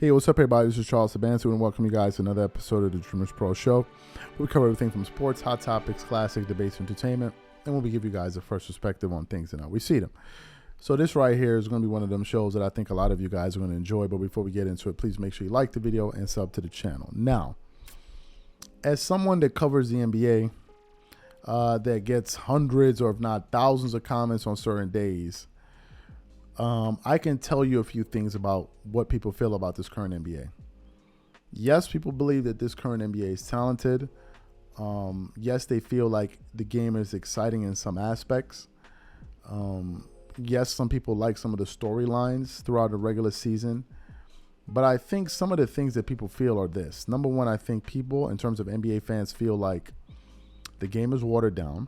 Hey, what's up, everybody? This is Charles Sabantu, and welcome you guys to another episode of the Dreamerspro Show. We cover everything from sports, hot topics, classic debates, entertainment, and we'll give you guys a first perspective on things and how we see them. So this right here is going to be one of them shows that I think a lot of you guys are going to enjoy, but before we get into it, please make sure you like the video and sub to the channel. Now, as someone that covers the NBA, that gets hundreds or if not thousands of comments on certain days, I can tell you a few things about what people feel about this current NBA. Yes, people believe that this current NBA is talented. Yes, they feel like the game is exciting in some aspects. Yes, some people like some of the storylines throughout the regular season. But I think some of the things that people feel are this. Number one, I think people, in terms of NBA fans, feel like the game is watered down.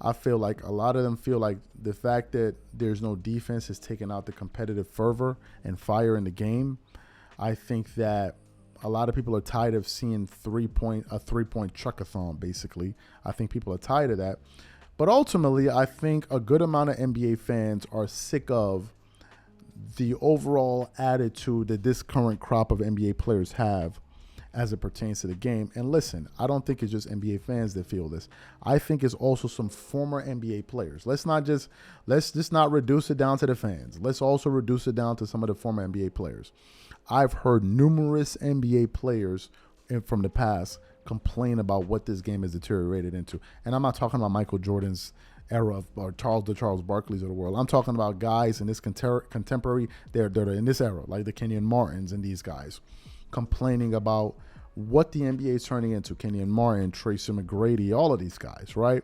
I feel like a lot of them feel like the fact that there's no defense has taken out the competitive fervor and fire in the game. I think that a lot of people are tired of seeing a three-point chuckathon, basically. I think people are tired of that. But ultimately, I think a good amount of NBA fans are sick of the overall attitude that this current crop of NBA players have as it pertains to the game. And listen, I don't think it's just NBA fans that feel this. I think it's also some former NBA players. Let's just not reduce it down to the fans. Let's also reduce it down to some of the former NBA players. I've heard numerous NBA players from the past complain about what this game has deteriorated into. And I'm not talking about Michael Jordan's era or Charles Barkley's of the world. I'm talking about guys in this contemporary, they're in this era, like the Kenyon Martins and these guys, complaining about what the NBA is turning into. Kenyon Martin, Tracy McGrady, all of these guys, right?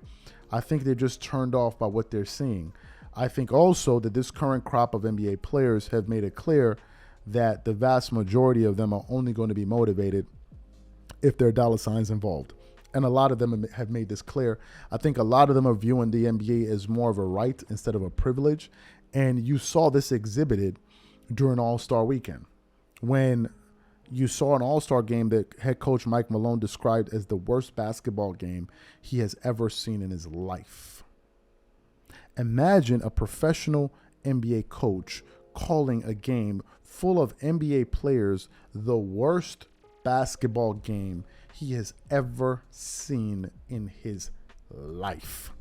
I think they're just turned off by what they're seeing. I think also that this current crop of NBA players have made it clear that the vast majority of them are only going to be motivated if there are dollar signs involved. And a lot of them have made this clear. I think a lot of them are viewing the NBA as more of a right instead of a privilege. And you saw this exhibited during All-Star Weekend when you saw an All-Star game that head coach Mike Malone described as the worst basketball game he has ever seen in his life. Imagine a professional NBA coach calling a game full of NBA players the worst basketball game he has ever seen in his life.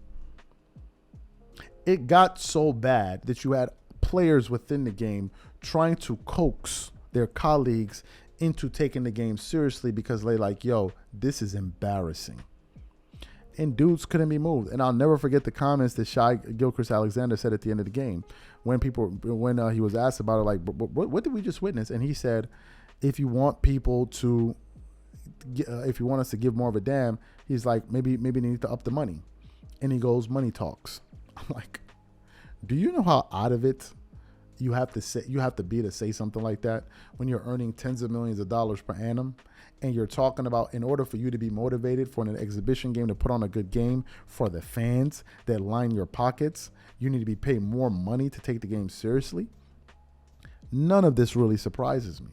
It got so bad that you had players within the game trying to coax their colleagues into taking the game seriously because they like, yo, this is embarrassing. And dudes couldn't be moved. And I'll never forget the comments that Shai Gilgeous-Alexander said at the end of the game when he was asked about it, like, what did we just witness? And he said, if you want us to give more of a damn, he's like, maybe they need to up the money. And he goes, money talks. I'm like, do you know how out of it you have to be to say something like that when you're earning tens of millions of dollars per annum, and you're talking about, in order for you to be motivated for an exhibition game to put on a good game for the fans that line your pockets, you need to be paid more money to take the game seriously? None of this really surprises me.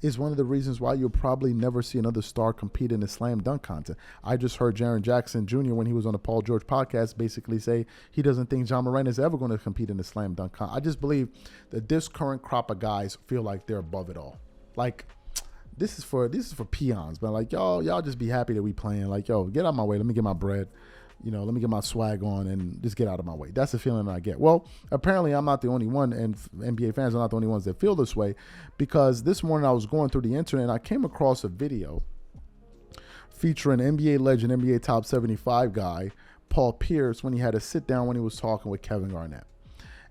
It's one of the reasons why you'll probably never see another star compete in the slam dunk contest. I just heard Jaren Jackson Jr., when he was on the Paul George podcast, basically say he doesn't think John Moran is ever going to compete in the slam dunk contest. I just believe that this current crop of guys feel like they're above it all. Like, this is for peons, man. Like, y'all just be happy that we playing. Like, yo, get out of my way. Let me get my bread. Let me get my swag on and just get out of my way. That's the feeling that I get. Well, apparently I'm not the only one, and NBA fans are not the only ones that feel this way, because this morning I was going through the internet and I came across a video featuring NBA legend, NBA top 75 guy, Paul Pierce, when he had a sit down when he was talking with Kevin Garnett.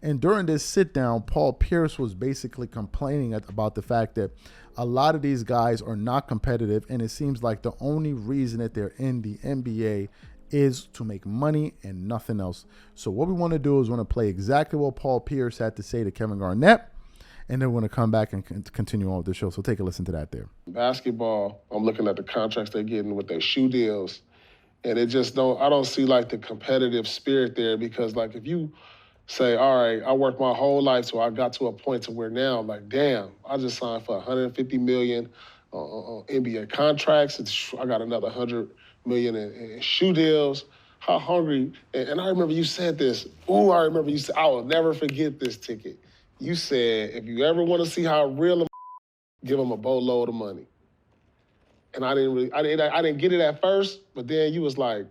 And during this sit down, Paul Pierce was basically complaining about the fact that a lot of these guys are not competitive, and it seems like the only reason that they're in the NBA is to make money and nothing else. So what we want to do is we want to play exactly what Paul Pierce had to say to Kevin Garnett, and then we're going to come back and continue on with the show. So take a listen to that there. Basketball, I'm looking at the contracts they're getting with their shoe deals, and I don't see like the competitive spirit there, because like if you say, all right, I worked my whole life so I got to a point to where now I'm like, damn, I just signed for $150 million on NBA contracts. I got another $100 million in shoe deals. How hungry, and I remember you said this. I remember you said, I will never forget this ticket. You said, if you ever want to see how real give him a boatload of money. And I didn't get it at first, but then you was like,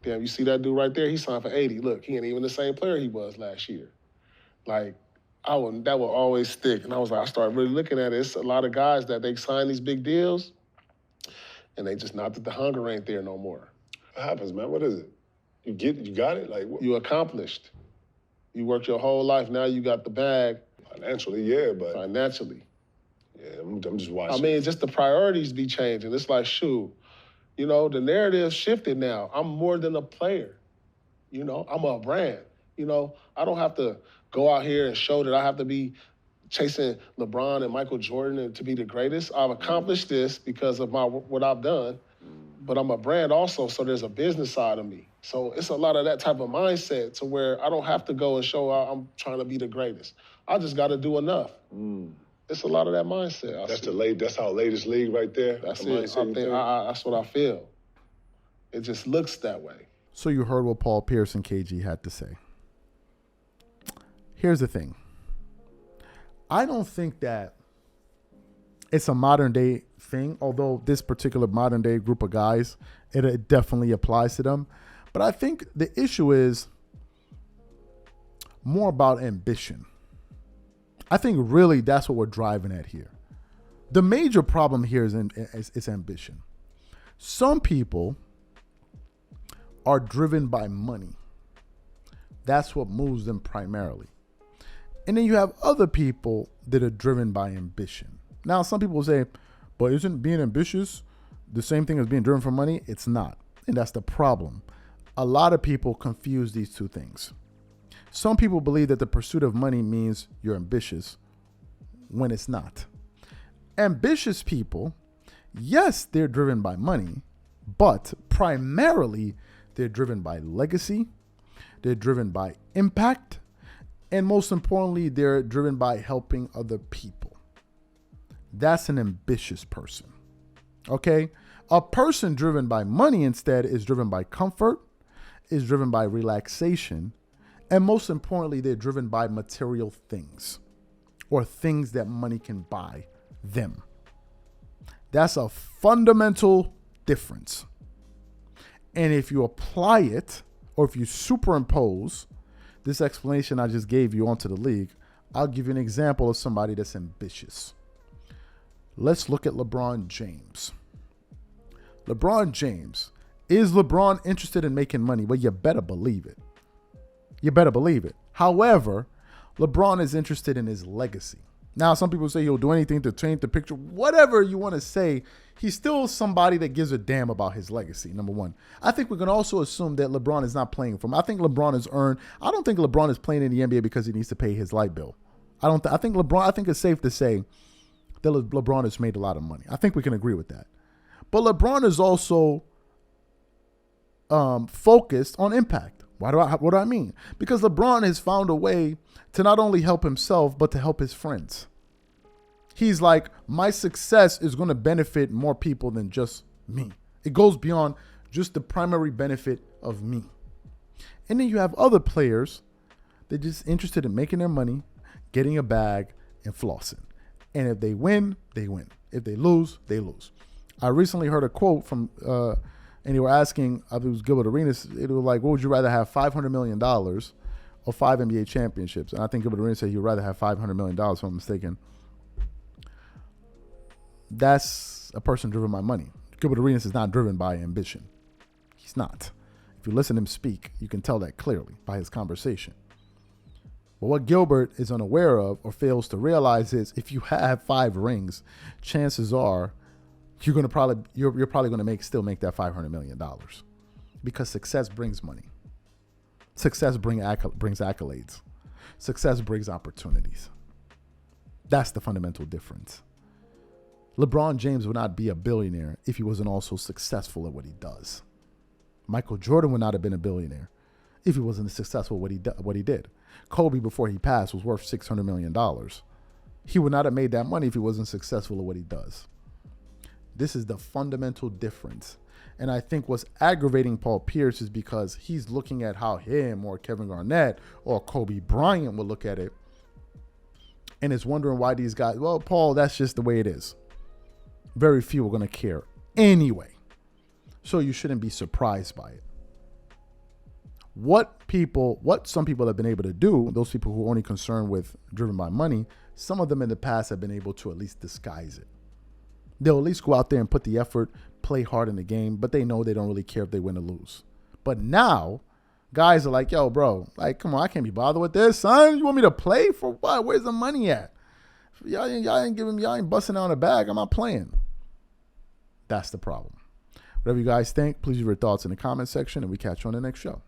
damn, you see that dude right there? He signed for 80. Look, he ain't even the same player he was last year. Like, that will always stick. And I was like, I started really looking at it. It's a lot of guys that they sign these big deals, and they just not that the hunger ain't there no more. What happens, man? What is it? You got it? Like what? You accomplished. You worked your whole life. Now you got the bag. Financially, yeah, but financially. Yeah, I'm just watching. I mean, just the priorities be changing. It's like, shoot, you know, the narrative shifted now. I'm more than a player. You know, I'm a brand. You know, I don't have to go out here and show that I have to be chasing LeBron and Michael Jordan and to be the greatest. I've accomplished this because of what I've done, but I'm a brand also, so there's a business side of me. So it's a lot of that type of mindset to where I don't have to go and show I'm trying to be the greatest. I just got to do enough. It's a lot of that mindset. That's our latest league right there. That's it. I think that's what I feel. It just looks that way. So you heard what Paul Pierce and KG had to say. Here's the thing. I don't think that it's a modern day thing, although this particular modern day group of guys, it definitely applies to them. But I think the issue is more about ambition. I think really that's what we're driving at here. The major problem here is ambition. Some people are driven by money. That's what moves them primarily. And then you have other people that are driven by ambition. Now, some people say, but isn't being ambitious the same thing as being driven for money? It's not. And that's the problem. A lot of people confuse these two things. Some people believe that the pursuit of money means you're ambitious when it's not. Ambitious people, yes, they're driven by money, but primarily they're driven by legacy, they're driven by impact, and most importantly, they're driven by helping other people. That's an ambitious person. Okay? A person driven by money instead is driven by comfort, is driven by relaxation, and most importantly, they're driven by material things or things that money can buy them. That's a fundamental difference. And if you apply it, or if you superimpose this explanation I just gave you onto the league, I'll give you an example of somebody that's ambitious. Let's look at LeBron James. LeBron James. Is LeBron interested in making money? Well, you better believe it. You better believe it. However, LeBron is interested in his legacy. Now, some people say he'll do anything to change the picture. Whatever you want to say, he's still somebody that gives a damn about his legacy, number one. I think we can also assume that LeBron is not playing from. I think LeBron has earned. I don't think LeBron is playing in the NBA because he needs to pay his light bill. I think it's safe to say that LeBron has made a lot of money. I think we can agree with that. But LeBron is also focused on impact. What do I mean? Because LeBron has found a way to not only help himself, but to help his friends. He's like, my success is going to benefit more people than just me. It goes beyond just the primary benefit of me. And then you have other players that are just interested in making their money, getting a bag, and flossing. And if they win, they win. If they lose, they lose. I recently heard a quote from, and they were asking, I think it was Gilbert Arenas, it was like, what would you rather have, $500 million or 5 NBA championships? And I think Gilbert Arenas said he would rather have $500 million, if I'm mistaken. That's a person driven by money. Gilbert Arenas is not driven by ambition. He's not. If you listen to him speak, you can tell that clearly by his conversation. But what Gilbert is unaware of or fails to realize is if you have 5 rings, chances are you're probably going to still make that $500 million because success brings money. Success brings accolades. Success brings opportunities. That's the fundamental difference. LeBron James would not be a billionaire if he wasn't also successful at what he does. Michael Jordan would not have been a billionaire if he wasn't successful at what he did. Kobe, before he passed, was worth $600 million. He would not have made that money if he wasn't successful at what he does. This is the fundamental difference. And I think what's aggravating Paul Pierce is because he's looking at how him or Kevin Garnett or Kobe Bryant would look at it. and is wondering why these guys, well, Paul, that's just the way it is. Very few are going to care anyway. So you shouldn't be surprised by it. What some people have been able to do, those people who are only concerned with driven by money, some of them in the past have been able to at least disguise it. They'll at least go out there and put the effort, play hard in the game, but they know they don't really care if they win or lose. But now, guys are like, yo, bro, like, come on, I can't be bothered with this, son. You want me to play for what? Where's the money at? Y'all ain't busting out a bag. I'm not playing. That's the problem. Whatever you guys think, please leave your thoughts in the comment section, and we catch you on the next show.